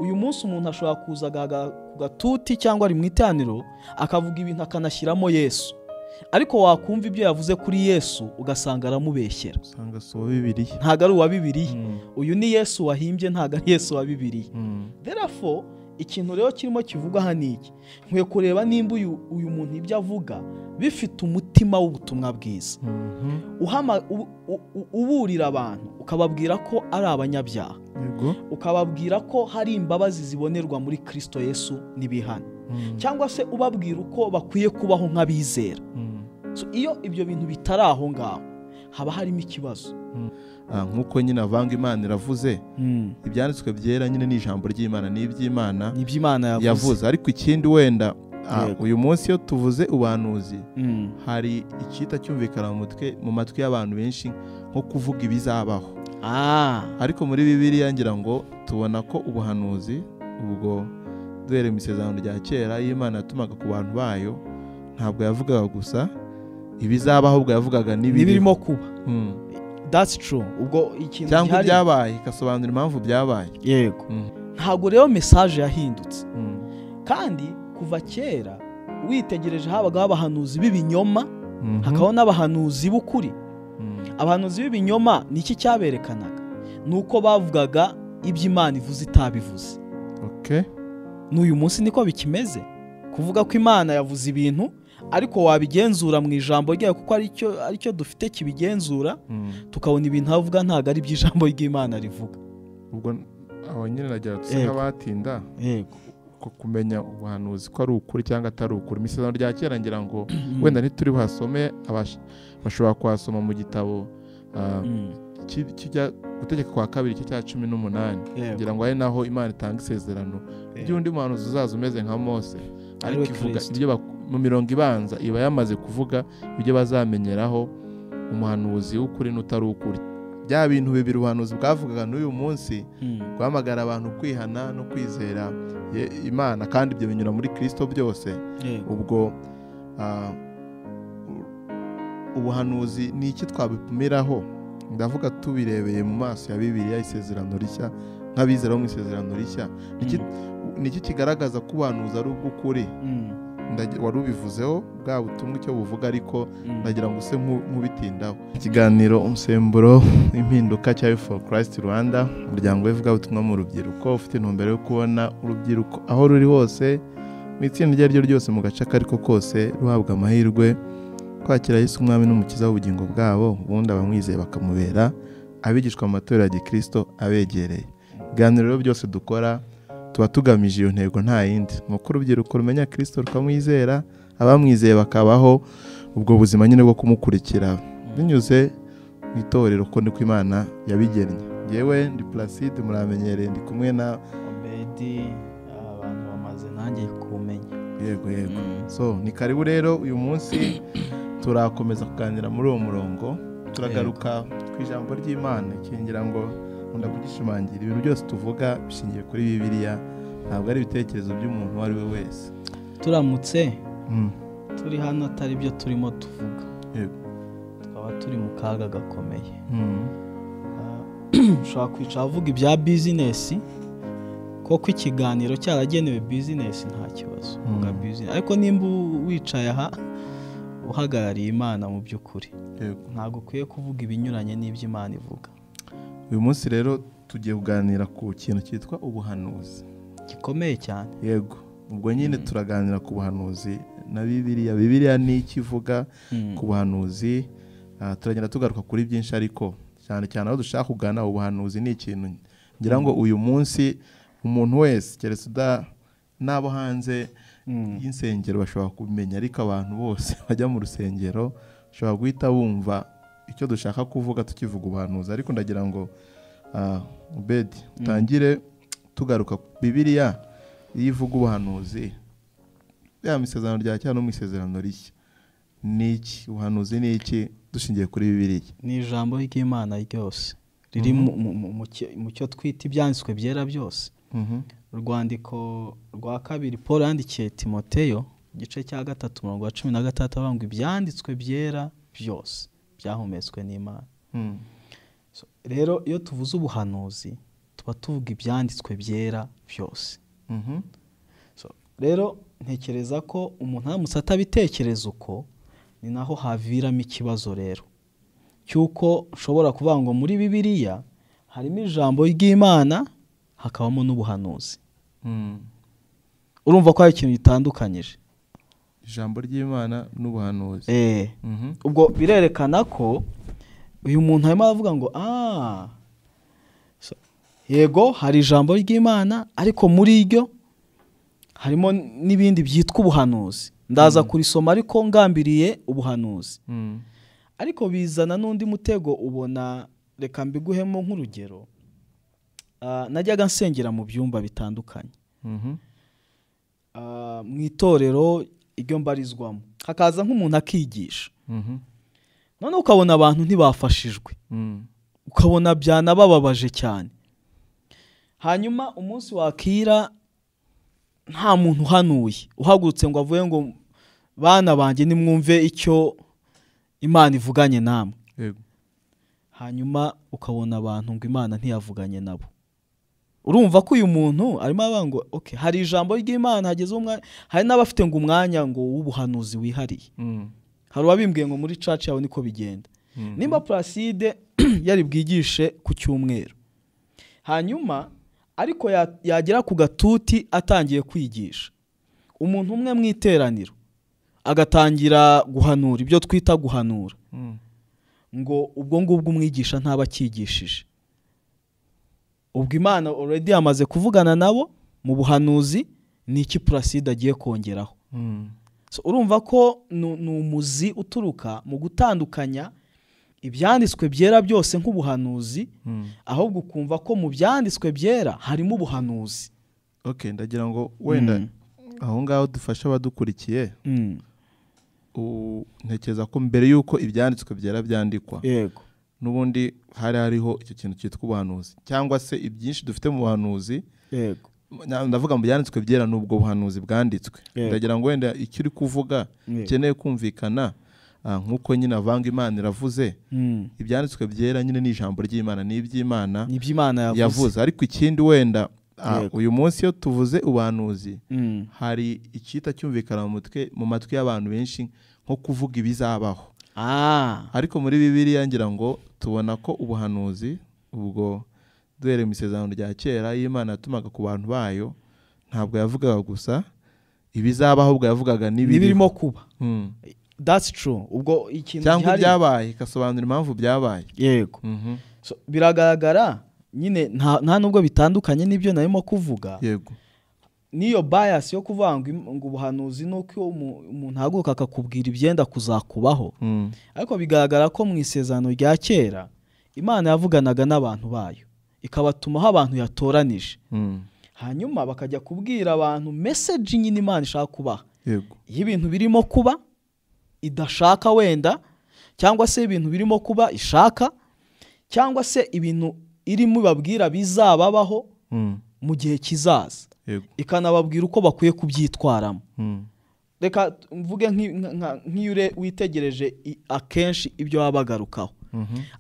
uyu munsi umuntu ashobora kuza ku gatuti cyangwa ari mu iteraniro akavuga ibintu akanashyiramo Yesu, ariko wakumva ibyo yavuze kuri Yesu ugasanga aramubeshyera, usanga si uwa Bibiliya, ntabwo ari uwa Bibiliya. Uyu ni Yesu wahimbye, ntabwo ari Yesu wa Bibiliya. Therefore ikintu rero kirimo kivugwa hano iki, nkwiye kureba nimba uyu muntu ibyo avuga bifite umutima w'ubutumwa bwiza, uburira abantu ukababwira ko ari abanyabyaha, ukababwira ko hari imbabazi zibonerwa muri Kristo Yesu n'ibihano, cyangwa se ubabwira uko bakwiye kubaho nk'abizera. Iyo ibyo bintu bitari aho ngaho haba harimo ikibazo. Nk'uko nyine avanga Imana iravuze, ibyanditswe byera nyine ni ijambo ry'Imana, ni iby'Imana yavuze. Ariko ikindi wenda uyu munsi iyo tuvuze ubuhanuzi hari icyita cyumvikana mu matwi y'abantu benshi nko kuvuga ibizabaho. Ariko muri Bibiliya ngira ngo tubona ko ubuhanuzi ubwo duhereye mu isezerano rya kera y'Imana yatumaga ku bantu bayo, ntabwo yavugaga gusa ibizabaho, ubwo yavugaga n'ibirimo kuba. That's true. Ubwo ikintu cyangwa byabaye ikasobanura impamvu byabaye. Yego. Ntabwo rero message yahindutse. Kandi kuva kera witegereje habagaho abahanuzi b'ibinyoma, hakabaho n'abahanuzi b'ukuri. Abahanuzi b'ibinyoma ni iki cyaberekanaga? Nuko bavugaga iby'Imana ivuze itabivuze. N'uyu munsi niko bikimeze, kuvuga ko Imana yavuze ibintu ariko wabigenzura mu ijambo ryayo, kuko aricyo dufite kibigenzura, tukabona ibintu havuga ntabwo ari iby'ijambo ry'Imana rivuga. Ubwo aho nyine nagira tuse nk'abatinda kumenya ubuhanuzi ko ari ukuri cyangwa atari ukuri. Mu isezerano rya kera ngira ngo wenda ntituri buhasome, bashobora kuhasoma mu gitabo kijya gutegeka kwa kabiri cya 18, ngira ngo ari naho Imana itanga isezerano ry'undi muhanuzi uzaza umeze nka Mose, ariko ivuga ibyo mu mirongo ibanza iba yamaze kuvuga ibyo bazamenyeraho umuhanuzi w'ukuri n'utari ukuri. Bya bintu bibiri ubuhanuzi bwavugaga n'uyu munsi guhamagara abantu kwihana no kwizera Imana, kandi ibyo binyura muri Kristo byose. Ubwo ubuhanuzi ni iki twabipumiraho? Ndavuga tubirebeye mu maso ya Bibiliya, isezerano rishya, nk'abizera mu isezerano rishya, ni iki kigaragaza ko ubuhanuzi ari ubw'ukuri? Wari ubivuzeho bwa butumwa icyo buvuga, ariko ndagira ngo use nk'ubitindaho. Ikiganiro umusemburo impinduka cya Youth for Christ Rwanda, umuryango w'ivuga butumwa mu rubyiruko ufite intumbero yo kubona urubyiruko aho ruri hose, mu itsinda iryo ari ryo ryose, mu gace kariko kose, ruhabwa amahirwe kwakira Yesu umwami n'umukiza w'ubugingo bwabo, ubundi abamwizeye bakamubera abigishwa mu matorero ya Gikristo abegereye. Ibiganiro byose dukora tuba tugamije iyo ntego, nta yindi. Nuko urubyiruko rumenya Kristo rukamwizera, abamwizeye bakabaho ubwo buzima nyine bwo kumukurikira binyuze mu itorero, ko niko Imana yabigennye. Yewe ndi Placide, muramenyereye, ndi kumwe na Obedi, abantu bamaze nanjye kumenya. Yego. So ni karibu rero, uyu munsi turakomeza kuganira muri uwo murongo, turagaruka ku ijambo ry'Imana. Kingira ngo nkunda kugishimangira, ibintu byose tuvuga bishingiye kuri Bibiliya, ntabwo ari ibitekerezo by'umuntu uwo ari we wese. Turamutse turi hano atari byo turimo tuvuga, twaba turi mu kaga gakomeye. Ushobora kwicara avuga ibya bizinesi, koko ikiganiro cyaragenewe bizinesi, nta kibazo uvuga bizinesi, ariko nimba wicaye aha uhagarariye Imana mu by'ukuri, ntabwo ukwiye kuvuga ibinyuranye n'iby'Imana ivuga. Uyu munsi rero tugiye kuganira ku kintu cyitwa ubuhanuzi, gikomeye cyane. Yego. Ubwo nyine turaganira ku buhanuzi na Bibiliya. Bibiliya ni ikivuga ku buhanuzi. Turagenda tugaruka kuri byinshi, ariko cyane cyane aho dushaka kugana ubuhanuzi ni ikintu ngira ngo uyu munsi umuntu wese, keretse n'abo hanze y'insengero bashobora kumenya, ariko abantu bose bajya mu rusengero bashobora guhita bumva icyo dushaka kuvuga tukivuga ubuhanuzi. Ariko ndagira ngo Obedi utangire tugaruka Bibiliya iyo ivuga ubuhanuzi, ya misezerano rya cyane no mu isezerano rishya, ni iki ubuhanuzi? Ni iki dushingiye kuri Bibiliya? Ni ijambo ry'Imana ryose riri mu cyo twita ibyanditswe byera byose. Urwandiko rwa kabiri Paul yandikiye Timoteyo, igice cya 3:16, avuga ngo ibyanditswe byera byose byahumetswe n'Imana. Rero iyo tuvuze ubuhanuzi tuba tuvuga ibyanditswe byera byose. Mhm. Rero ntekereza ko umuntu aramutse atabitekereza uko ni naho haviramo ikibazo rero cy'uko ushobora kuvuga ngo muri Bibiliya harimo ijambo ry'Imana hakabamo n'ubuhanuzi. Urumva ko hari ikintu gitandukanyije ijambo ry'Imana n'ubuhanuzi. Ubwo birerekana ko uyu muntu arimo aravuga ngo yego hari ijambo ry'Imana ariko muri ryo harimo n'ibindi byitwa ubuhanuzi. Ndaza kurisoma ariko ngambiriye ubuhanuzi. Ariko bizana n'undi mutego ubona, reka mbiguhemo nk'urugero. Najyaga nsengera mu byumba bitandukanye. Mu itorero iryo mbarizwamo hakaza nk'umuntu akigisha. None ukabona abantu ntibafashijwe. Ukabona byanabababaje cyane. Hanyuma umunsi wakira nta muntu uhanuye uhagurutse ngo avuye ngo bana banjye nimwumve icyo Imana ivuganye namwe. Hanyuma ukabona abantu ngo Imana ntiyavuganye nabo. Urumva ko uyu muntu arimo avuga ngo okay, hari ijambo ry'Imana hageze umwanya, hari n'abafite ngo umwanya ngo w'ubuhanuzi wihariye. Hari wabimbwiye ngo muri church yawe niko bigenda. Nimba Placide yari bwigishe ku cyumweru, hanyuma ariko yagera ku gatuti atangiye kwigisha, umuntu umwe mu iteraniro agatangira guhanura, ibyo twita guhanura, ngo ubwo ngubwo umwigisha ntaba akigishije. Ubwo Imana already yamaze kuvugana nabo mu buhanuzi, ni iki Placide agiye kongeraho. Urumva ko ni umuzi uturuka mu gutandukanya ibyanditswe byera byose nk'ubuhanuzi, ahubwo ukumva ko mu byanditswe byera harimo ubuhanuzi. Okay, ndagira ngo wenda aho ngaho dufasha abadukurikiye. Ntekereza ko mbere yuko ibyanditswe byera byandikwa, yego, n'ubundi hari hariho icyo kintu cyitwa ubuhanuzi, cyangwa se ibyinshi dufite mu buhanuzi. Yego, ndavuga mu byanditswe byera n'ubwo buhanuzi bwanditswe. Ndagira ngo wenda icyo uri kuvuga ukeneye kumvikana, nk'uko nyine avanga Imana iravuze, ibyanditswe byera nyine ni ijambo ry'Imana, ni iby'Imana yavuze. Ariko ikindi wenda uyu munsi iyo tuvuze ubuhanuzi, hari icyita cyumvikana mu matwi y'abantu benshi nko kuvuga ibizabaho. Ariko muri Bibiliya ngira ngo tubona ko ubuhanuzi ubwo duhereye mu isezerano rya kera y'Imana yatumaga ku bantu bayo, ntabwo yavugaga gusa ibizabaho, ubwo yavugaga n'ibirimo kuba. That's true. Ubwo ikintu cyangwa byabaye ikasobanura impamvu byabaye. Yego. Biragaragara nyine nta nubwo bitandukanye n'ibyo narimo kuvuga. Yego. Niyo bias yo kuvuga ngo ubuhanuzi nuko umuntu haguruka akakubwira ibyenda kuzakubaho. Ariko bigaragara ko mu isezerano rya kera Imana yavuganaga n'abantu bayo, ikabatumaho abantu yatoranije. Hanyuma bakajya kubwira abantu message nyine Imana ishaka kubaha. Yego. Y'ibintu birimo kuba idashaka wenda, cyangwa se ibintu birimo kuba ishaka, cyangwa se ibintu irimo babwira bizababaho mu gihe kizaza. Ikanababwira uko bakwiye kubyitwaramo. Reka mvuge nk'iyure witegereje akenshi ibyo babagarukaho.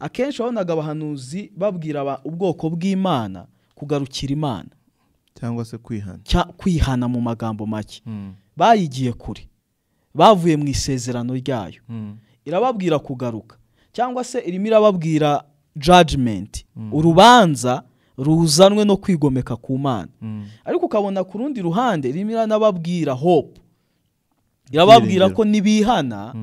Akenshi wabonaga abahanuzi babwira ubwoko bw'Imana kugarukira Imana, cyangwa se kwihana mu magambo make. Bayigiye kure, bavuye mu isezerano ryayo, irababwira kugaruka, cyangwa se irimo irababwira judgment, urubanza ruzanwe no kwigomeka ku Mana. Ariko ukabona ku rundi ruhande irimo iranababwira hope, irababwira ko nibihana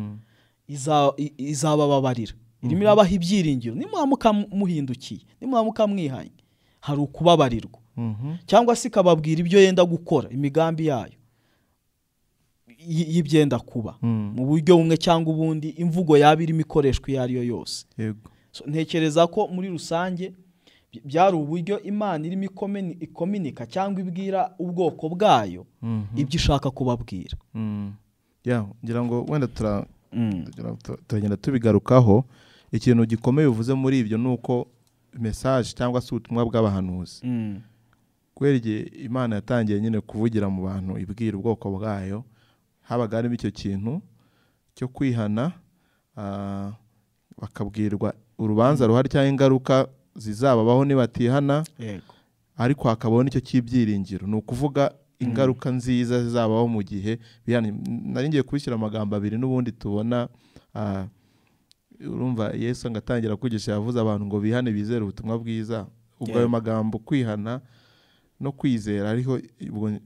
izabababarira. Irimo irabaha ibyiringiro, nimwamuka muhindukiye, nimwamuka mwihanye hari ukubabarirwa. Cyangwa se ikababwira ibyo yenda gukora, imigambi yayo y'ibyenda kuba mu buryo bumwe cyangwa ubundi, imvugo yaba irimo ikoreshwa iyo ari yo yose. Ntekereza ko muri rusange byari uburyo Imana irimo ikominika cyangwa ibwira ubwoko bwayo ibyo ishaka kubabwira. Ngira ngo wenda turagenda tubigarukaho. Ikintu gikomeye uvuze muri ibyo nuko message cyangwa se ubutumwa bw'abahanuzi, kubera igihe Imana yatangiye nyine kuvugira mu bantu ibwira ubwoko bwayo, habaga harimo icyo kintu cyo kwihana, bakabwirwa urubanza ruhari cyangwa ingaruka zizababaho nibatihana. ariko hakabaho nicyo cy'ibyiringiro. Ni ukuvuga ingaruka nziza zizabaho mu gihe nari ngiye kubishyira amagambo abiri n'ubundi tubona. Urumva Yesu ngatangira kwigisha yavuze abantu ngo bihane bizere ubutumwa bwiza. Ubwo ayo magambo kwihana no kwizera ariho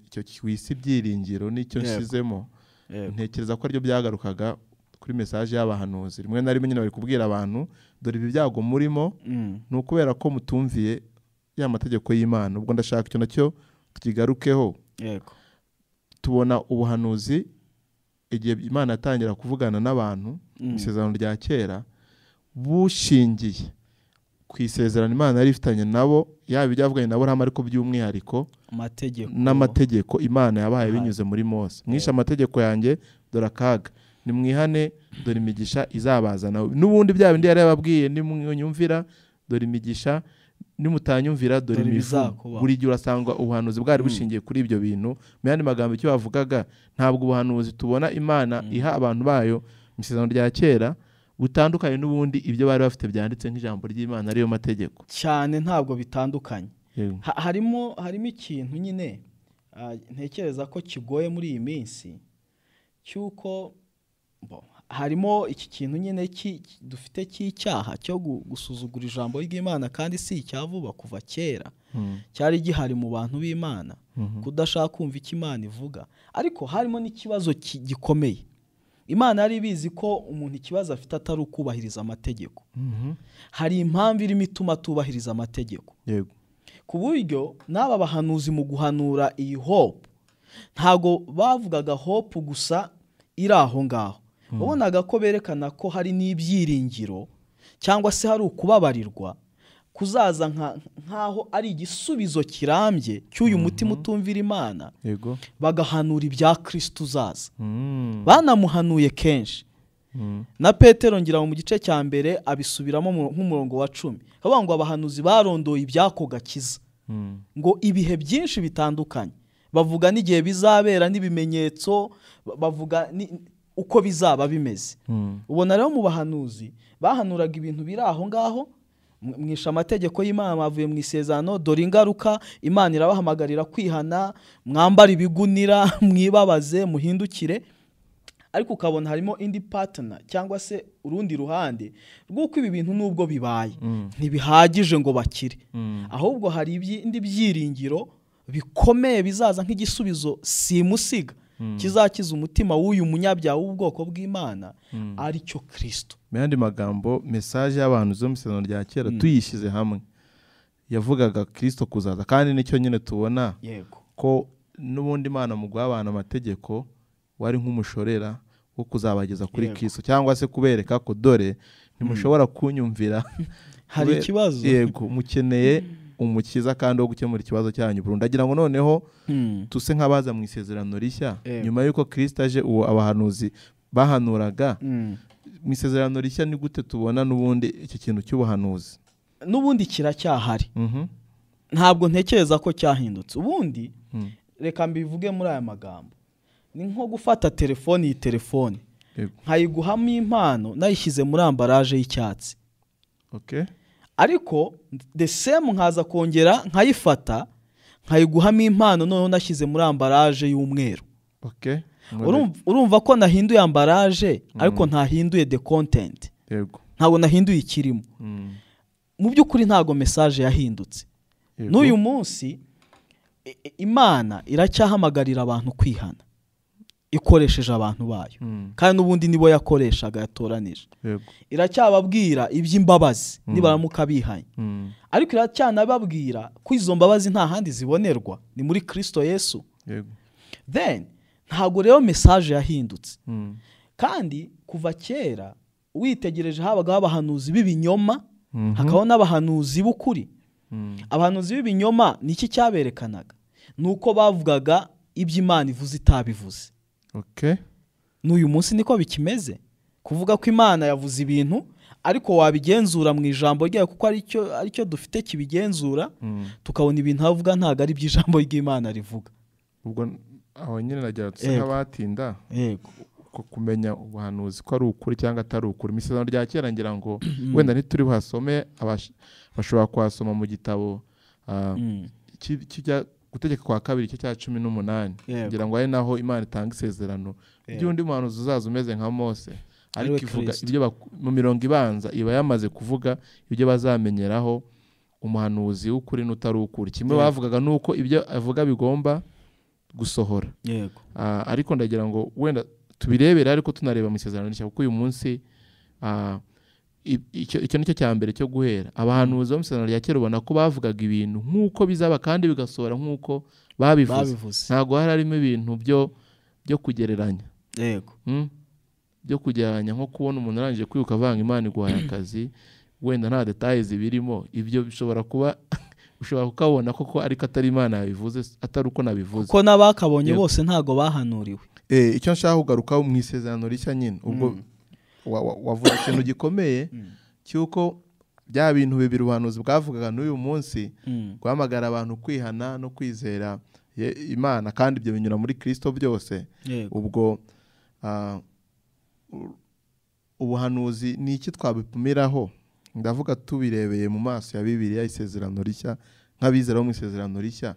icyo kwisi ibyiringiro nicyo nshyizemo. Ntekereza ko aribyo byagarukaga kuri message y'abahanuzi. Rimwe na rimwe nyine bari kubwira abantu dore ibi byago murimo ni ukubera ko mutumviye ya mategeko y'Imana. Ubwo ndashaka icyo nacyo tukigarukeho. Tubona ubuhanuzi igihe Imana yatangira kuvugana n'abantu mu isezerano rya kera bushingiye ku isezerano Imana yari ifitanye nabo, yaba ibyavuganye nabo Aburahamu ariko by'umwihariko n'amategeko Imana yabahaye binyuze muri Mose. Mwishe amategeko yanjye dore akaga, nimwihane dore imigisha izabazana. N'ubundi bya bindi yari yababwiye, nimwumvira dore imigisha, nimutanyumvira dore imivumo. Buri gihe urasanga ubuhanuzi bwari bushingiye kuri ibyo bintu. Mu yandi magambo icyo bavugaga, ntabwo ubuhanuzi tubona Imana iha abantu bayo mu isezerano rya kera butandukanye n'ubundi ibyo bari bafite byanditse nk'ijambo ry'Imana ariyo mategeko cyane. Ntabwo bitandukanye. harimo ikintu nyine ntekereza ko kigoye muri iyi minsi cyuko harimo iki kintu nyine dufite cy'icyaha cyo gusuzugura ijambo ry'Imana, kandi si icyavuba kuva kera cyari gihari mu bantu b'Imana, kudashaka kumva icyo Imana ivuga. Ariko harimo n'ikibazo gikomeye. Imana yari ibizi ko umuntu ikibazo afite atari ukubahiriza amategeko. Hari impamvu irimo ituma tubahiriza amategeko. Ku buryo n'aba bahanuzi mu guhanura iyi hope ntago bavugaga hope gusa iri aho ngaho. Wabonaga ko berekana ko hari n'ibyiringiro cyangwa se hari ukubabarirwa kuzaza nkaho ari igisubizo kirambye cy'uyu mutima utumvira Imana. Bagahanura ibya Kristo uzaza. Banamuhanuye kenshi. Na Petero ngira mu gice cya mbere abisubiramo nk'umurongo wa 10. Kavuga ngo abahanuzi barondoye ibyako gakiza. Ngo ibihe byinshi bitandukanye. Bavuga n'igihe bizabera n'ibimenyetso, bavuga uko bizaba bimeze. Ubona rero mu bahanuzi bahanuraga ibintu biri aho ngaho. Mwisha amategeko y'Imana, bavuye mu isezerano, dore ingaruka Imana irabahamagarira kwihana, mwambara ibigunira, mwibabaze, muhindukire. Ariko ukabona harimo indi partner cyangwa se urundi ruhande rw'uko ibi bintu nubwo bibaye ntibihagije ngo bakire, ahubwo hari ibindi byiringiro bikomeye bizaza nk'igisubizo simusiga kizakiza umutima w'uyu munyabyaha w'ubwoko bw'Imana, ari cyo Kristo. Mu yandi magambo message y'abantu zo mu isezerano rya kera tuyishyize hamwe yavugaga Kristo kuzaza, kandi nicyo nyine tubona ko n'ubundi Imana mu guhabana amategeko wari nk'umushorera wo kuzabageza kuri Kristo, cyangwa se kubereka ko dore ntimushobora kunyumvira hari ikibazo. Mukeneye umukiza kandi wo gukemura ikibazo cyanyu burundu. Ndagira ngo noneho tuse nk'abaza mu isezerano rishya nyuma y'uko Kristo aje, uwo abahanuzi bahanuraga mu isezerano rishya ni gute tubona n'ubundi iki kintu cy'ubuhanuzi? N'ubundi kiracyahari. Ntabwo ntekereza ko cyahindutse. Ubundi reka mbivuge muri aya magambo. Ni nko gufata telefoni, iyi telefoni nkayiguhamo impano nayishyize muri ambaraje y'icyatsi. Ariko the same nkaza kongera nkayifata nkayiguhamo impano noneho nashyize muri ambaraje y'umweru. Urumva ko nahinduye ambaraje ariko ntahinduye the content. Ntabwo nahinduye ikirimo. Mu by'ukuri ntabwo message yahindutse. N'uyu munsi Imana iracyahamagarira abantu kwihana ikoresheje abantu bayo, kandi n'ubundi nibo yakoreshaga yatoranije. Iracyababwira iby'imbabazi nibaramuka bihanye, ariko iracyanababwira ko izo mbabazi nta handi zibonerwa, ni muri Kristo Yesu. Then ntabwo rero message yahindutse. Kandi kuva kera witegereje habagaho abahanuzi b'ibinyoma, hakabaho n'abahanuzi b'ukuri. Abahanuzi b'ibinyoma niki cyaberekanaga? Nuko bavugaga iby'Imana ivuze itabivuze. N'uyu munsi niko bikimeze. Kuvuga ko Imana yavuze ibintu ariko wabigenzura mu ijambo ryayo, kuko aricyo dufite kibigenzura, tukabona ibintu avuga ntago ari by'ijambo ry'Imana rivuga. Ubwo aho nyine nagira nk'abatinda kumenya ubuhanuzi ko ari ukuri cyangwa atari ukuri. Mu isezerano rya kera ngira ngo wenda ntituri buhasome, bashobora kuhasoma mu gitabo kijya gutegeka kwa kabiri icyo cya 18 kugira ngo ari naho Imana itanga isezerano by'undi muhanuzi uzaza umeze nka Mose, ariko ivuga ibyo mu mirongo ibanza iba yamaze kuvuga ibyo bazamenyeraho umuhanuzi w'ukuri n'utari ukuri. Kimwe bavugaga nuko ibyo avuga bigomba gusohora. Ariko ndagira ngo wenda tubirebera ariko tunareba mu isezerano rishya, kuko uyu munsi icyo nicyo cya mbere cyo guhera. Abahanuzi bo mu isezerano rya kera ubona ko bavugaga ibintu nk'uko bizaba kandi bigasohora nk'uko babivuze. Ntabwo harimo ibintu byo kugereranya. Byo kugereranya nko kubona umuntu arangije kwiruka avanga Imana iguhaye akazi, wenda nta details birimo, ibyo bishobora kuba ushobora kukabona koko ariko atari Imana yabivuze, atari uko nabivuze, kuko n'abakabonye bose ntago bahanuriwe. Icyo nshaka kugarukaho mu isezerano rishya nyine, ubwo wavuga ikintu gikomeye cyuko bya bintu bibiri ubuhanuzi bwavugaga n'uyu munsi, guhamagara abantu kwihana no kwizera Imana, kandi ibyo binyura muri Kristo byose. Ubwo ubuhanuzi ni iki twabipumiraho? Ndavuga tubirebeye mu maso ya Bibiliya, isezerano rishya, nk'abizera bo mu isezerano rishya.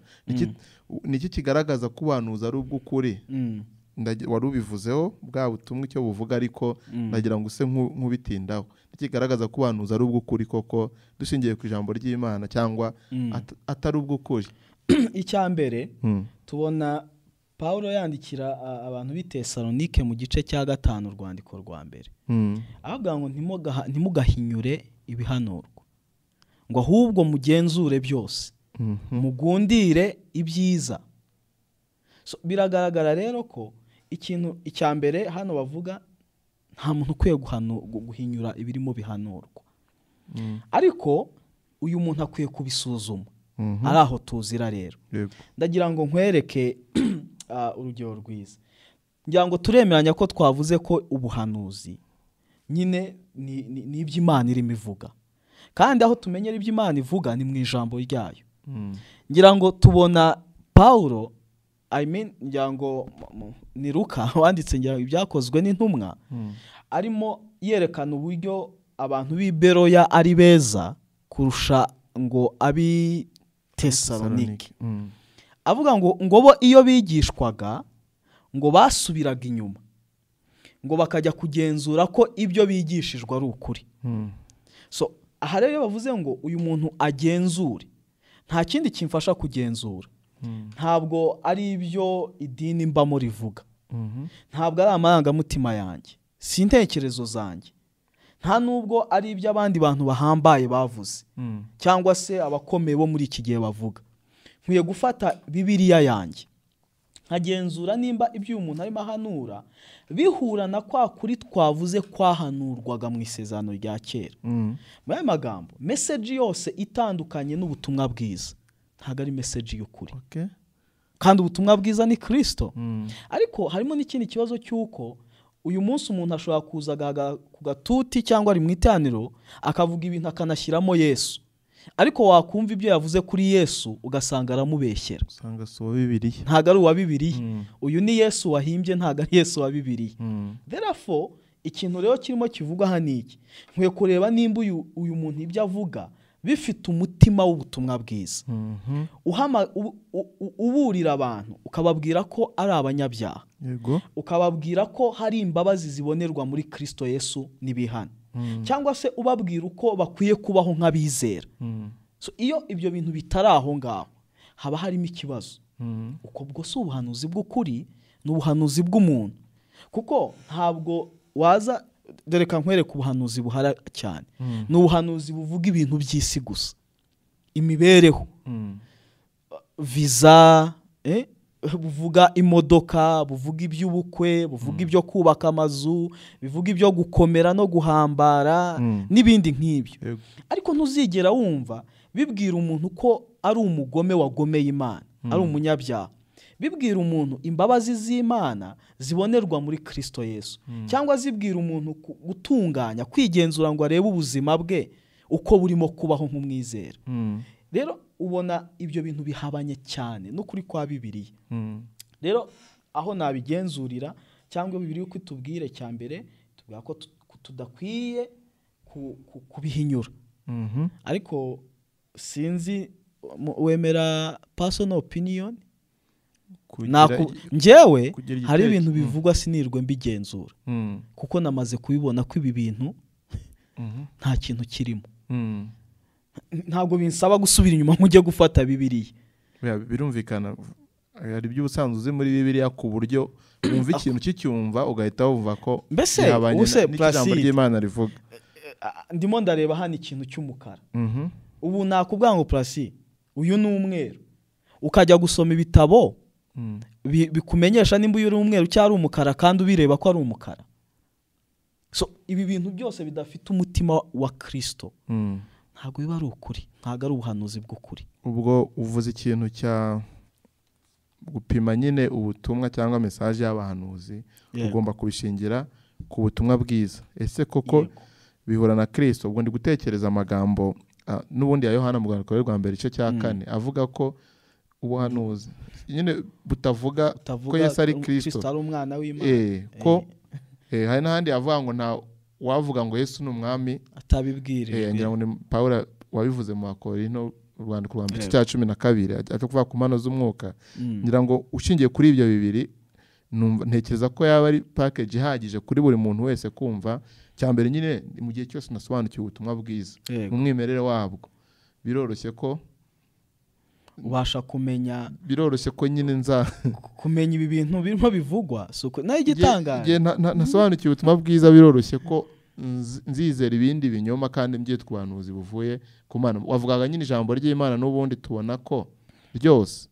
Niki kigaragaza ko ubuhanuzi ari ubw'ukuri? Wari ubivuzeho bwa butumwa icyo buvuga, ariko ndagira ngo use nk'ubitindaho. Kigaragaza ko ubuhanuzi ari ubw'ukuri koko dushingiye ku ijambo ry'Imana, cyangwa atari ubw'ukuri? Icya mbere tubona Pawulo yandikira abantu b'i Tesalonike mu gice cya 5 urwandiko rwa mbere, avuga ngo ntimugahinyure ibihanurwa, ngo ahubwo mugenzure byose, mugundire ibyiza. Biragaragara rero ko ikintu icya mbere hano bavuga, nta muntu ukwiye guhinyura ibirimo bihanurwa, ariko uyu muntu akwiye kubisuzuma. Ari aho tuzira rero. Ndagira ngo nkwereke urugero rwiza. Ngira ngo turemeranya ko twavuze ko ubuhanuzi nyine ni iby'Imana irimo ivuga, kandi aho tumenyera iby'Imana ivuga ni mu ijambo ryayo. Ngira ngo tubona Pawulo, ngira ngo ni Luka wanditse ngira ibyakozwe n'intumwa, arimo yerekana uburyo abantu b'i Beroya ari beza kurusha ngo abi Tesalonike. Avuga ngo bo iyo bigishwaga ngo basubiraga inyuma, ngo bakajya kugenzura ko ibyo bigishijwe ari ukuri. Aha rero bavuze ngo uyu muntu agenzure, nta kindi kimfasha kugenzura. Ntabwo ari ibyo idini mbamo rivuga, ntabwo ari amarangamutima yanjye, si intekerezo zanjye, nta nubwo ari ibyo abandi bantu bahambaye bavuze, cyangwa se abakomeye bo muri iki gihe bavuga. Nkwiye gufata Bibiliya yanjye nkagenzura nimba ibyo uyu muntu arimo ahanura bihura na kwa kuri twavuze kwahanurwaga mu isezerano rya kera. Mu aya magambo, message yose itandukanye n'ubutumwa bwiza ntabwo ari message y'ukuri, kandi ubutumwa bwiza ni Kristo. Ariko harimo n'ikindi kibazo cy'uko uyu munsi umuntu ashobora kuza ku gatuti cyangwa ari mu iteraniro akavuga ibintu akanashyiramo Yesu, ariko wakumva ibyo yavuze kuri Yesu ugasanga aramubeshyera, usanga si uwa Bibiliya, ntabwo ari uwa Bibiliya. Uyu ni Yesu wahimbye, ntabwo ari Yesu wa Bibiliya. Therefore ikintu rero kirimo kivugwa hano iki, nkwiye kureba nimba uyu muntu ibyo avuga bifite umutima w'ubutumwa bwiza. Uburira abantu ukababwira ko ari abanyabyaha, ukababwira ko hari imbabazi zibonerwa muri Kristo Yesu n'ibihano, cyangwa se ubabwira uko bakwiye kubaho nk'abizera. Iyo ibyo bintu bitari aho ngaho haba harimo ikibazo. Uko bwo si ubuhanuzi bw'ukuri, ni ubuhanuzi bw'umuntu, kuko ntabwo waza dore ka nkwereka ubuhanuzi buhara cyane. Ni ubuhanuzi buvuga ibintu by'isi gusa, imibereho, visa, buvuga imodoka, buvuga iby'ubukwe, buvuga ibyo kubaka amazu, bivuga ibyo gukomera no guhambara n'ibindi nk'ibyo. Ariko ntuzigera wumva bibwira umuntu ko ari umugome wagomeye Imana, ari umunyabyaha. Bibwira umuntu imbabazi z'Imana zibonerwa muri Kristo Yesu, cyangwa zibwira umuntu gutunganya, kwigenzura ngo arebe ubuzima bwe uko burimo kubaho nk'umwizera. Rero ubona ibyo bintu bihabanye cyane no kuri kwa Bibiliya. Rero aho nabigenzurira, cyangwa Bibiliya uko itubwire, cya mbere tuvuga ko tudakwiye kubihinyura. Ariko sinzi wemera personal opinion? Njyewe hari ibintu bivugwa sinirwe mbigenzura kuko namaze kubibona ko ibi bintu nta kintu kirimo. Ntabwo binsaba gusubira inyuma nkujye gufata Bibiliya. Birumvikana hari by'ubusanzwe uzi muri Bibiliya ku buryo wumva ikintu kicyumva ugahita wumva ko mbese ubuse ijambo ry'Imana rivuga. Ndimo ndareba hano ikintu cy'umukara. Ubu nakubwira ngo Placide uyu ni umweru, ukajya gusoma ibitabo bikumenyesha nimba uyu ari umweru cyangwa umukara kandi ubireba ko ari umukara. So ibi bintu byose bidafite umutima wa Kristo ntabwo biba ari ukuri, ntabwo ari ubuhanuzi bw'ukuri. Ubwo uvuze ikintu cya gupima nyine ubutumwa cyangwa message y'abahanuzi ugomba kubishingira ku butumwa bwiza. Ese koko bihura na Kristo? Ubwo ndi gutekereza amagambo n'ubundi ya Yohana mu rwandiko rwa mbere igice cya 4 avuga ko ubuhanuzi nyine butavuga ko Yesu ari Kristo ari umwana w'Imana. Ko hari n'ahandi avuga ngo nta wavuga ngo Yesu ni umwami atabibwirije. Ngira ngo ni Pawulo wabivuze mu Bakorinto urwandiko rwa mbere cya 12 ajya kuvuga ku mpano z'umwuka. Ngira ngo ushingiye kuri ibyo bibiri ntekereza ko yaba ari package ihagije kuri buri muntu wese kumva. Cyambere nyine mu gihe cyose nasobanukiwe ubutumwa bwiza mu mwimerere wabwo biroroshye ko ubasha kumenya, biroroshye ko nyine kumenya ibi bintu birimo bivugwa. Suko nayo igitangaje nasobanukiwe ubutumwa bwiza biroroshye ko nzizera ibindi binyoma kandi mbyitwa ubuhanuzi buvuye ku Mana. Wavugaga nyine ijambo ry'Imana n'ubundi tubona ko ryose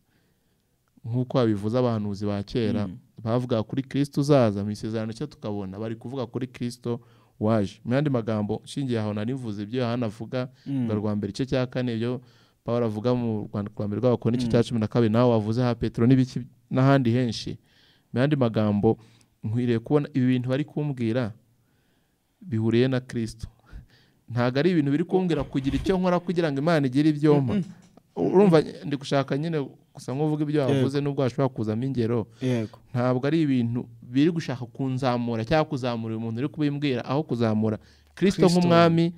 nk'uko babivuze abahanuzi ba kera bavuga kuri Kristo uzaza mu isezerano cyo tukabona bari kuvuga kuri Kristo waje. Mu yandi magambo shingiye aho nanivuze ibyo Yohana avuga mu rwa mbere igice cya 4 ibyo Pawulo avuga mu rwandiko rwa mbere rw'Abakorinto igice cya 12 nawe wavuze ha Petero n'ibiki n'ahandi henshi. Mu yandi magambo nkwiriye kubona ibi bintu bari kumbwira bihuriye na Kristo. Ntago ari ibintu biri kumbwira kugira icyo nkora kugira ngo Imana igire ibyompa. Urumva ndi gushaka nyine gusa nk'uvuga ibyo wavuze nubwo washobora kuzamo ingero. Ntabwo ari ibintu biri gushaka kunzamura cyangwa kuzamura umuntu uri kubimbwira aho kuzamura Kristo nk'umwami.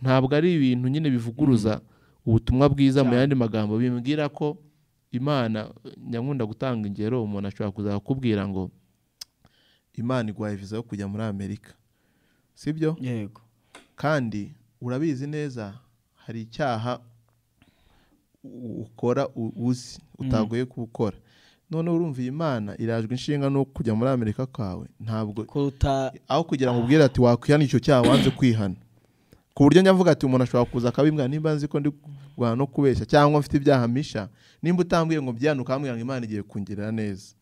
Ntabwo ari ibintu nyine bivuguruza ubutumwa bwiza. Mu yandi magambo bimbwira ko Imana nyankunda gutanga ingero. Umuntu ashobora kuzakubwira ngo Imana igwaye viza yo kujya muri Amerika, sibyo? Yego. Kandi urabizi neza hari icyaha ukora uzi utagoye kubukora. None urumva Imana irajwe inshinga no kujya muri Amerika kwawe. Ntabwo aho kugira ngo ubwire ati wakwihana icyo cyaha wanze kwihana. Ku buryo nyavuga ati umuntu ashobora kuza akabimbwa nimba nzi ko ndi guhana no kubeshya cyangwa mfite ibyaha misha, nimba utambwiye ngo byane ukambwira ngo Imana igiye kungirira neza.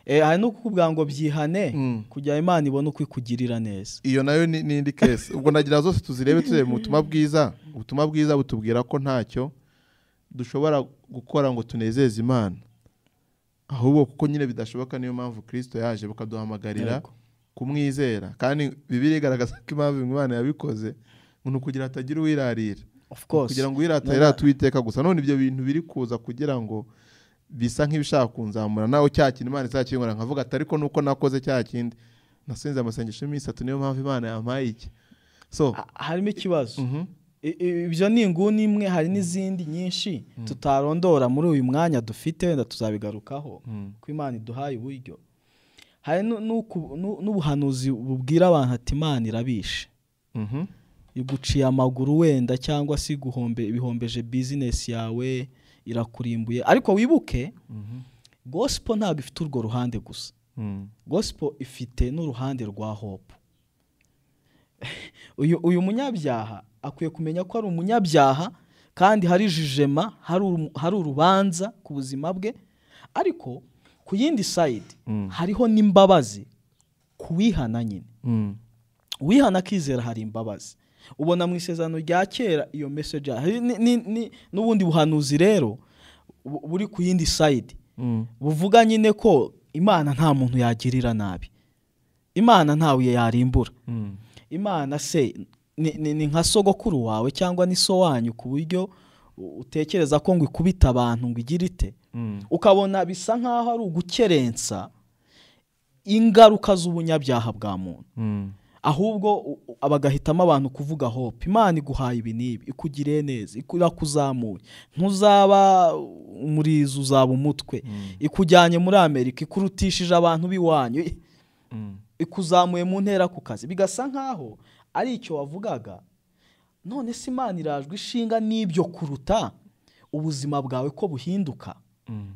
Hari no kukubwira ngo byihane kugira Imana ibone uko ikugirira neza. Iyo nayo ni indi case. Ubwo nagira zose tuzirebe turebe mu butumwa bwiza. Ubutumwa bwiza butubwira ko ntacyo dushobora gukora ngo tunezeze Imana, ahubwo kuko nyine bidashoboka. Niyo mpamvu Kristo yaje bukaduhamagarira kumwizera. Kandi Bibiliya igaragaza ko impamvu Imana yabikoze ngo kugira atagira uwirarira, kugira ngo uwiratira tuwiteka gusa. None ibyo bintu biri kuza kugira ngo bisa nk'ibishaka kunzamura nawe cya kintu Imana izakinkora nkavuga ati ariko nuko nakoze cya kindi nasenze amasengesho iminsi 3 niyo mpamvu Imana yampaye iki. So harimo ikibazo. Ibyo ni inguni imwe, hari n'izindi nyinshi tutarondora muri uyu mwanya dufite, wenda tuzabigarukaho ko Imana iduhaye uburyo. Hari n'ubuhanuzi bubwira abantu ati Imana irabishe, iguciye amaguru wenda cyangwa si bihombeje business yawe, irakurimbuye. Ariko wibuke gospel ntabwo ifite urwo ruhande gusa. Gospel ifite n'uruhande rwa hope. Uyu munyabyaha akwiye kumenya ko ari umunyabyaha kandi hari jijema, hari urubanza ku buzima bwe. Ariko ku yindi side hariho n'imbabazi kuwihana nyine. Wihana kizera hari imbabazi. Ubona mu isezerano rya kera iyo message n'ubundi buhanuzi rero buri ku yindi side buvuga nyine ko Imana nta muntu yagirira nabi, Imana ntawe yarimbura. Imana se ni nka sogokuru wawe cyangwa ni so wanyu ku buryo utekereza ko ngo ikubita abantu ngo igirite. Ukabona bisa nkaho ari ugukerensa ingaruka z'ubunyabyaha bwa muntu. ahubwo abagahitamo abantu kuvuga hope. Imana iguhaye ibi n'ibi, ikugiriye neza, irakuzamuye, ntuzaba umurizo uzaba umutwe, ikujyanye muri Amerika, ikurutishije abantu biwanyu, ikuzamuye mu ntera ku kazi, bigasa nkaho ari icyo wavugaga. None se Imana irajwe ishinga n'ibyo kuruta ubuzima bwawe ko buhinduka?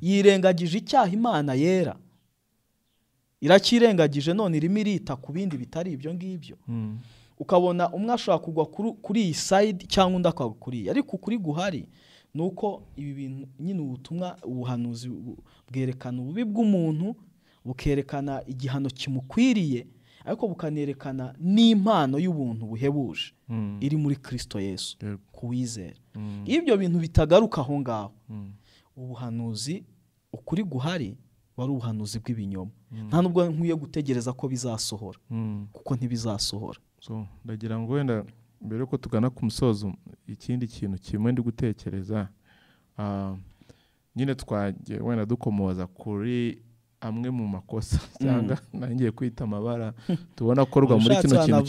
Yirengagije icyaha Imana yera, irakirengagije, none irimo irita ku bindi bitari ibyo ngibyo. Ukabona umwe ashobora kugwa kuri iyi side cyangwa undi akagwa kuri iyi, ariko ukuri guhari nuko ibi bintu nyine ubutumwa, ubuhanuzi bwerekana ububi bw'umuntu, bukerekana igihano kimukwiriye, ariko bukanerekana n'impano y'ubuntu buhebuje iri muri Kristo Yesu kuwizera. Ibyo bintu bitagaruka aho ngaho, ubuhanuzi ukuri guhari wari ubuhanuzi bw'ibinyoma. Nta nubwo nkwiye gutegereza ko bizasohora, kuko ntibizasohora. So ndagira ngo wenda mbere ko tugana ku musozo, ikindi kintu kimwe ndi gutekereza, nyine twagiye wenda dukomoza kuri amwe mu makosa cyangwa nangiye kwita amabara tubona korwa muri kino kintu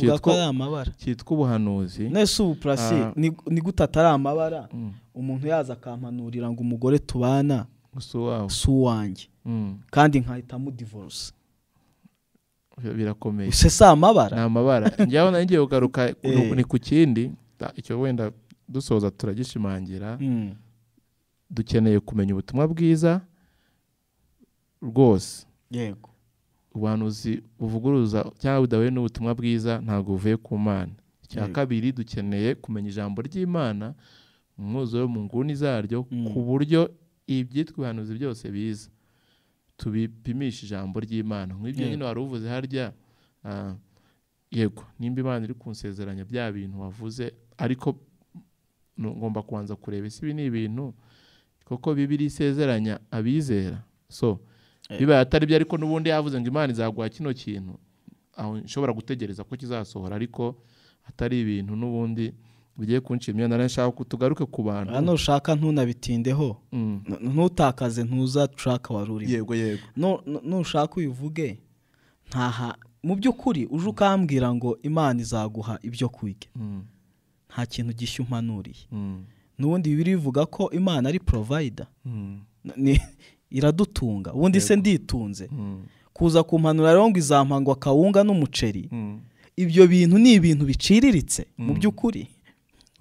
cyitwa ubuhanuzi. Nese ubu Prasi ni gutatari amabara, umuntu yaza akampanurira ngo umugore tubana su wanjye, kandi nkahita mu divorce. Birakomeye. Ese sa amabara? Ni amabara. Njyaho nangiye kugaruka ni ku kindi, icyo wenda dusoza turagishimangira. Dukeneye kumenya ubutumwa bwiza rwose. Yego. Ubuhanuzi buvuguruza cyangwa budahuye n'ubutumwa bwiza ntabwo buvuye ku Mana. Icya kabiri, dukeneye kumenya ijambo ry'Imana mu mwuzuro mu nguni zaryo, ku buryo ibyitwa ubuhanuzi byose biza tubipimisha ijambo ry'Imana. Nk'ibyo nyine wari uvuze harya, yego nimba Imana iri kunsezeranya bya bintu wavuze, ariko ngomba kubanza kureba ese ibi ni ibintu koko Bibiliya isezeranya abizera. So biba atari byo, ariko n'ubundi yavuze ngo Imana izaguha kino kintu, aho nshobora gutegereza ko kizasohora, ariko atari ibintu n'ubundi bigiye kunshimira. Narashaka kutugaruke ku bantu, hano ushaka ntunabitindeho, ntutakaze, ntuzacaka waruri. Yego yego. Nushaka uyivuge, ntaha mu by'ukuri uje ukambwira ngo Imana izaguha ibyo kurya, nta kintu gishya umpanuriye. N'ubundi Bibiliya ivuga ko Imana ari provider, iradutunga. Ubundi se nditunze kuza kumpanura rero ngo izampangwa kawunga n'umuceri, ibyo bintu ni ibintu biciriritse mu by'ukuri.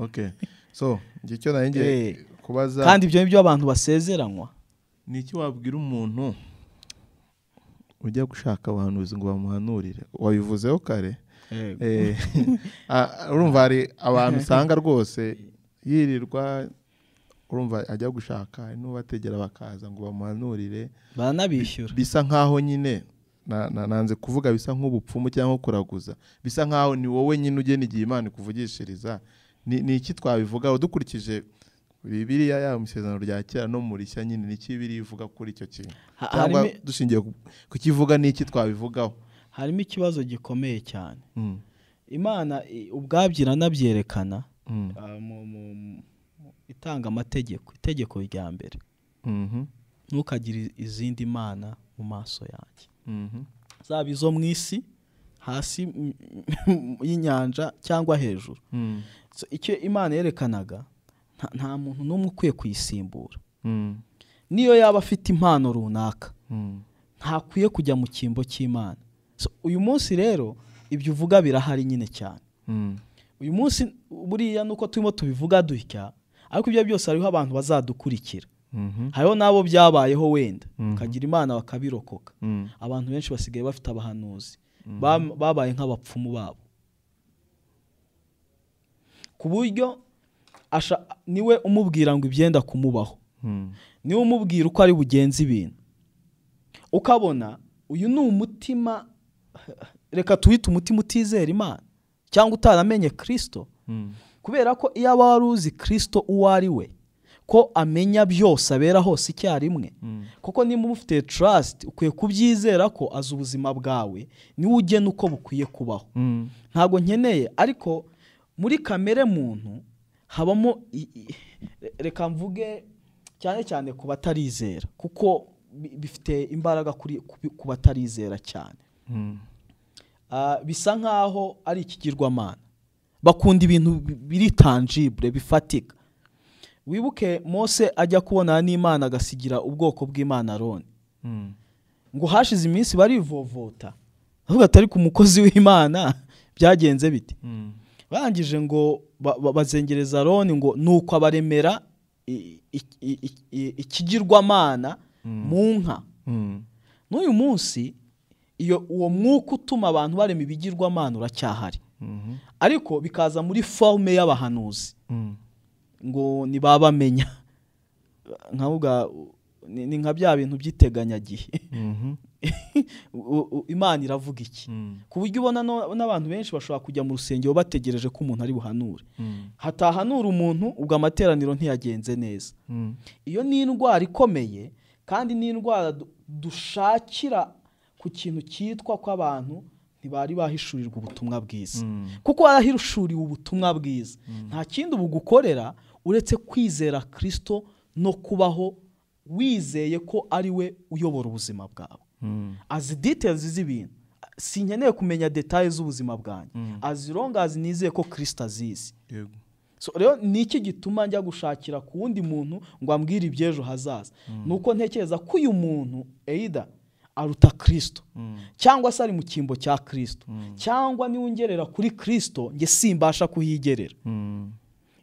Okay, so icyo naringiye kubaza, kandi ibyo nibyo abantu basezeranywa. Ni iki wabwira umuntu ujya gushaka abahanuzi ngo bamuhanurire? Wabivuzeho kare. Urumva hari abantu usanga rwose yirirwa, urumva ajya gushaka n'ubategera bakaza ngo bamuhanurire, banabishyura. Bisa nkaho nyine nanze kuvuga, bisa nk'ubupfumu cyangwa kuraguza, bisa nkaho ni wowe nyine ugena igihe Imana ikuvugishiriza. Ni iki twabivugaho dukurikije Bibiliya ya Isezerano rya Kera no mu Rishya? Nyine ni iki Bibiliya ivuga kuri icyo kintu, cyangwa dushingiye ku kivuga ni iki twabivugaho? Harimo ikibazo gikomeye cyane. Imana ubwabyo iranabyerekana itanga amategeko. Itegeko rya mbere, ntukagire izindi mana mu maso yanjye, zaba izo mu isi, hasi y'inyanja cyangwa hejuru. Icyo Imana yerekanaga, nta muntu n'umwe ukwiye kuyisimbura. Niyo yaba afite impano runaka, ntakwiye kujya mu cyimbo cy'Imana. Uyu munsi rero ibyo uvuga birahari nyine cyane. Uyu munsi buriya nuko turimo tubivuga dutya, ariko ibyo byose hariho abantu bazadukurikira. Hariho nabo byabayeho wenda kagira Imana bakabirokoka. Abantu benshi basigaye bafite abahanuzi babaye nk'abapfumu babo, ku buryo niwe umubwira ngo ibyenda kumubaho, niwe umubwira uko ari bugenza ibintu. Ukabona uyu ni umutima, reka tuhite umutima utizera Imana cyangwa utaramenye Kristo. Kubera ko iyo aba wari uzi Kristo uwo ari we, ko amenya byose, abera hose icyarimwe, kuko niba ufite trust ukwiye kubyizera ko azi ubuzima bwawe, niwe ugena uko bukwiye kubaho. Ntabwo nkeneye, ariko muri kamere muntu habamo, reka mvuge cyane cyane ku batarizera, kuko bifite imbaraga ku batarizera cyane. bisa nkaho ari ikigirwamana, bakunda ibintu biri tangible bifatika. Wibuke Mose ajya kubona n'Imana agasigira ubwoko bw'Imana Aroni, ngo hashize iminsi barivovota avuga atari ku mukozi w'Imana byagenze bite. Barangije ngo bazengereza Aroni ngo nuko abaremera ikigirwamana mu nka. N'uyu munsi uwo mwuka utuma abantu barema ibigirwamana uracyahari, ariko bikaza muri forme y'abahanuzi ngo nibabamenya, nkavuga ni nka bya bintu by'iteganyagihe. Imana iravuga iki, ku buryo ubona n'abantu benshi bashobora kujya mu rusengero bategereje ko umuntu ari buhanure, hatahanura umuntu ubwo amateraniro ntiyagenze neza. Iyo ni indwara ikomeye, kandi ni indwara dushakira ku kintu cyitwa ko abantu ntibari bahishurirwa ubutumwa bwiza. Kuko warahishuriwe ubutumwa bwiza, nta kindi bugukorera uretse kwizera Kristo no kubaho wizeye ko ari we uyobora ubuzima bwawe. Azi details z'ibintu, sinkeneye kumenya details z'ubuzima bwanjye, as long as nizeye ko Kristo azizi. So rero niki gituma njya gushakira ku wundi muntu ngo ambwire ibyejo hazaza? Nuko ntekereza ko uyu muntu either aruta Kristo, cyangwa se ari mu kimbo cya Kristo, cyangwa niwongerera kuri Kristo nge simbasha kuhigerera.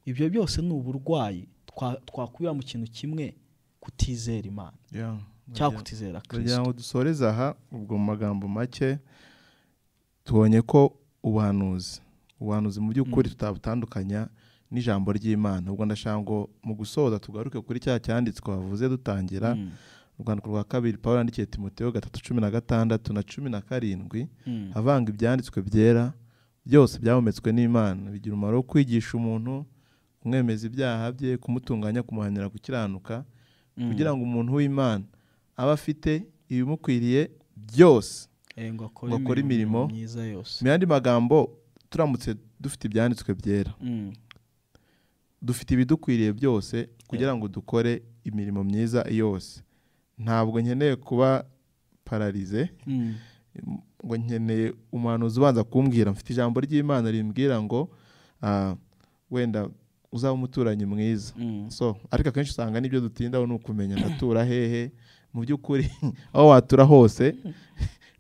Ibyo byose ni uburwayi twakubira mu kintu kimwe, kutizera Imana cyangwa kutizera Kristo. Kugira ngo dusoreze aha ubwo mu magambo make, tubonye ko ubuhanuzi mu by'ukuri tutabutandukanya n'ijambo ry'Imana. Ubwo ndashaka ngo mu gusoza tugaruke kuri cya cyanditswe wavuze dutangira, urwandiko rwa kabiri Pawulo yandikiye Timoteyo 3:16 na 17, avanga ibyanditswe byera byose byahumetswe n'Imana, bigira umumaro wo kwigisha umuntu, kumwemeza ibyaha bye, kumutunganya, kumuhanira gukiranuka, kugira ngo umuntu w'Imana aba afite ibimukwiriye byose, ngo akore imirimo myiza yose. Mu yandi magambo, turamutse dufite ibyanditswe byera, dufite ibidukwiriye byose kugira ngo dukore imirimo myiza yose. Ntabwo nkeneye kuba paralize, ngo nkeneye umuhanuzi ubanza kumbwira mfite ijambo ry'Imana rimbwira ngo wenda uzaba umuturanyi mwiza. So ariko akenshi usanga nibyo dutindaho nukumenya ndatura hehe. Mu by'ukuri aho watura hose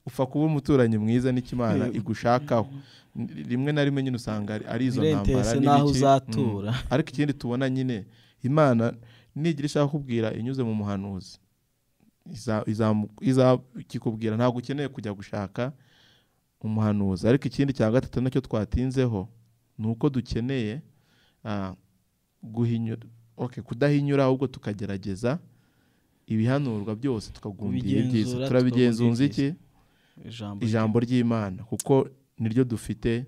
upfa kuba umuturanyi mwiza n'ikimana igushakaho. Rimwe na rimwe nyine usanga ari izo ntambara n'ibiki. Ariko ikindi tubona nyine Imana nigira ishaka kubwira inyuze mu muhanuzi, kikubwira ntabwo ukeneye kujya gushaka umuhanuzi. Ariko ikindi cya gatatu nacyo twatinzeho ni uko dukeneye kudahinyura, ahubwo tukagerageza ibihanurwa byose tukagundira ibyiza. Turabigenzunza iki? Ijambo ry'Imana, kuko niryo dufite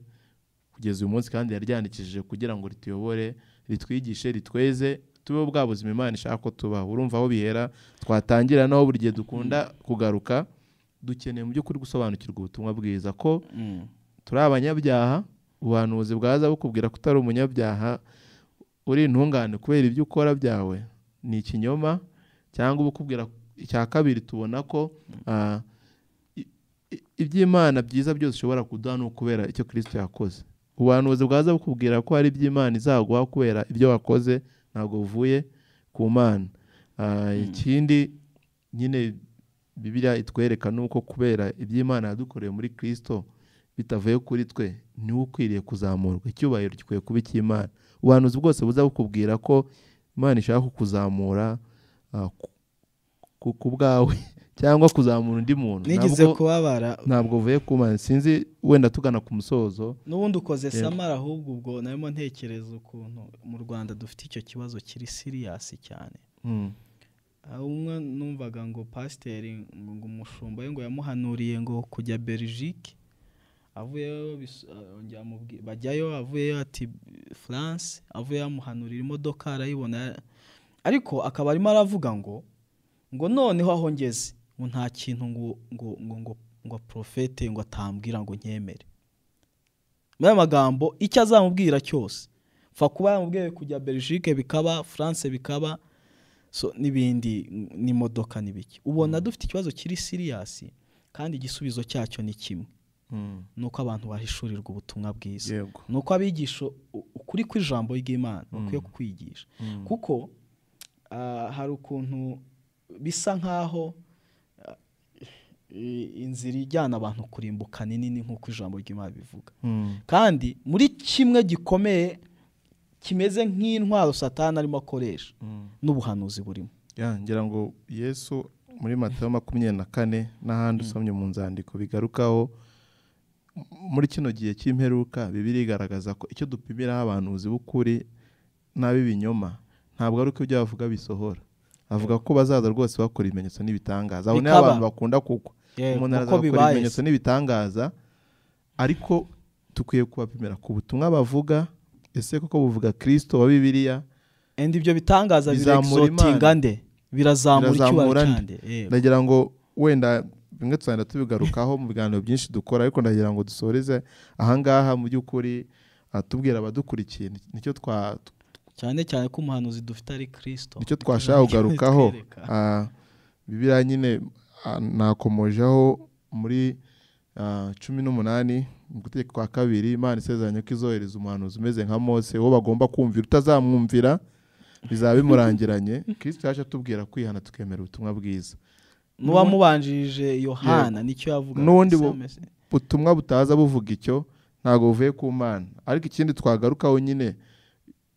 kugeza uyu munsi, kandi yaryandikishije kugira ngo rituyobore, ritwigishe, ritweze, tubeho bwa buzima Imana ishaka ko tubaho. Urumva aho bihera, twatangira naho buri gihe dukunda kugaruka. Dukeneye mu by'ukuri gusobanukirwa ubutumwa bwiza ko turi abanyabyaha. Ubuhanuzi bwaza bukubwira ko utari umunyabyaha, uri intungane kubera ibyo ukora byawe, ni ikinyoma. Cyangwa bukubwira icya kabiri, tubona ko iby'Imana byiza byose ushobora kuduha no kubera icyo Kristo yakoze. Ubuhanuzi bwaza bukubwira ko hari iby'Imana izaguha kubera ibyo wakoze, ntabwo buvuye ku Mana. Ikindi nyine Bibiliya itwereka nuko kubera iby'Imana yadukoreye muri Kristo bitavuye kuri twe, niwe ukwiriye kuzamurwa, icyubahiro gikwiye kuba icy'Imana. Ubuhanuzi bwose buza bukubwira ko Imana ishaka kukuzamura ku bwawe cyangwa kuzamura undi muntu, nigeze kubabara, ntabwo uvuye ku Mana. Sinzi, wenda tugana ku musozo, n'ubundi ukoze samara. Ahubwo ubwo narimo ntekereza ukuntu mu Rwanda dufite icyo kibazo kiri serious cyane. Umwe numvaga ngo pasiteri ngo umushumba we ngo yamuhanuriye ngo kujya Belgique, avuyeyo bajyayo, avuyeyo ati France, avuye yamuhanurira imodoka arayibona, ariko akaba arimo aravuga ngo noneho aho ngeze ngo nta kintu ngo profete ngo atambwira ngo nkemere. Muri magambo icyo azamubwira cyose, fa kuba yamubwiye kujya Belgique bikaba, France bikaba, so nibindi n'imodoka nibiki. Ubona dufite ikibazo kiri serious, kandi igisubizo cyacyo ni kimwe, nuko abantu bahishurirwa ubutumwa bwiza, Yego. nuko abigisha ukuri kw'ijambo ry'Imana bakwiye kukwigisha, kuko hari ukuntu bisa nkaho inzira ijyana abantu kurimbuka nini nk'uko ijambo ry'Imana bivuga, kandi muri kimwe gikomeye kimeze nk'intwaro Satani arimo akoresha n'ubuhanuzi burimo. ngira ngo Yesu muri Matayo 24 n'ahandi usomye mu nzandiko bigarukaho muri kino gihe cy'imperuka, Bibiliya igaragaza ko icyo dupimiraho abahanuzi b'ukuri n'ab'ibinyoma ntabwo ari uko ibyo bavuga bisohora. Avuga ko bazaza rwose bakora ibimenyetso n'ibitangaza. Aho niho abantu bakunda kugwa. Umuntu araza gukora ibimenyetso n'ibitangaza, ariko tukwiye kubapimira ku butumwa bavuga. Ese koko buvuga Kristo wa Bibiliya? Ibyo bitangaza bireexotinga nde? Birazamura icyubahiro cyande. Ndagira ngo wenda bimwe twanda tubigarukaho mu biganiro byinshi dukora, ariko ndagira ngo dusoreze ahangaha mu by'ukuri tubwira abadukurikiye nicyo cyane ko umuhanuzi dufite ari Kristo. Nicyo twashaka kugarukaho. Bibiliya nyine nakomojeho muri 18 mu gutegeka kwa kabiri, Imana isezeranya ko izohereza umuhanuzi umeze nka Mose, wo bagomba kumvira, utazamwumvira bizaba bimurangiranye. Kristo yaje atubwira kwihana tukemera ubutumwa bwiza. N'uwamubanjirije Yohana nicyo yavuga. N'ubundi butumwa butaza buvuga icyo ntago buvuye ku Mana. Ariko ikindi twagarukaho nyine,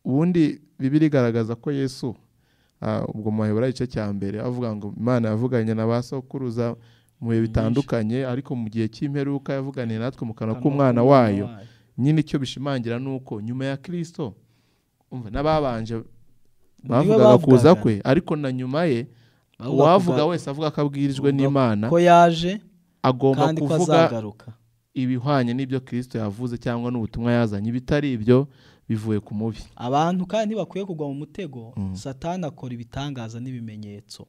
ubundi Bibiliya igaragaza ko Yesu ubwo mu Heburayo igice cya mbere avuga ngo Imana yavuganye na basokuruza mu bihe bitandukanye, ariko mu gihe cy'imperuka yavuganiye natwe mu kanwa k'umwana wayo. Nyine icyo bishimangira nuko nyuma ya Kristo umva n'ababanje bavugaga kuza kwe, ariko na nyuma ye uwavuga wese avuga ko abwirijwe n'Imana ko yaje agomba kuvuga ibihwanye n'ibyo Kristo yavuze cyangwa n'ubutumwa yazanye. Ibitari ibyo bivuye ku mubi. Abantu kandi ntibakwiye kugwa mu mutego. Satani akora ibitangaza n'ibimenyetso,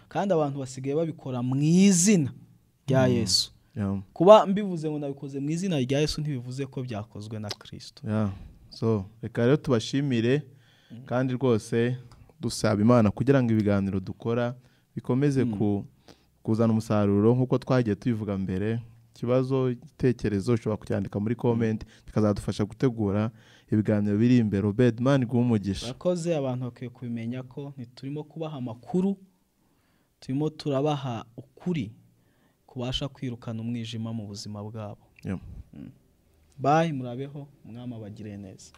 kandi abantu basigaye babikora mu izina rya Yesu. Kuba mbivuze ngo nabikoze mu izina rya Yesu ntibivuze ko byakozwe na Kristo. So reka rero tubashimire, kandi rwose dusaba Imana kugira ngo ibiganiro dukora bikomeze kuzana umusaruro nk'uko twagiye tubivuga mbere. Ikibazo, igitekerezo ushobora kucyandika muri comment, kikazadufasha gutegura ibiganiro biri imbere. Obedman guumugisha. Bakoze abantu bakwiye kubimenya ko ntiturimo kubaha amakuru, turimo turabaha ukuri kubasha kwirukana umwijima mu buzima bwabo. Bye, murabeho, mwama bagire neza.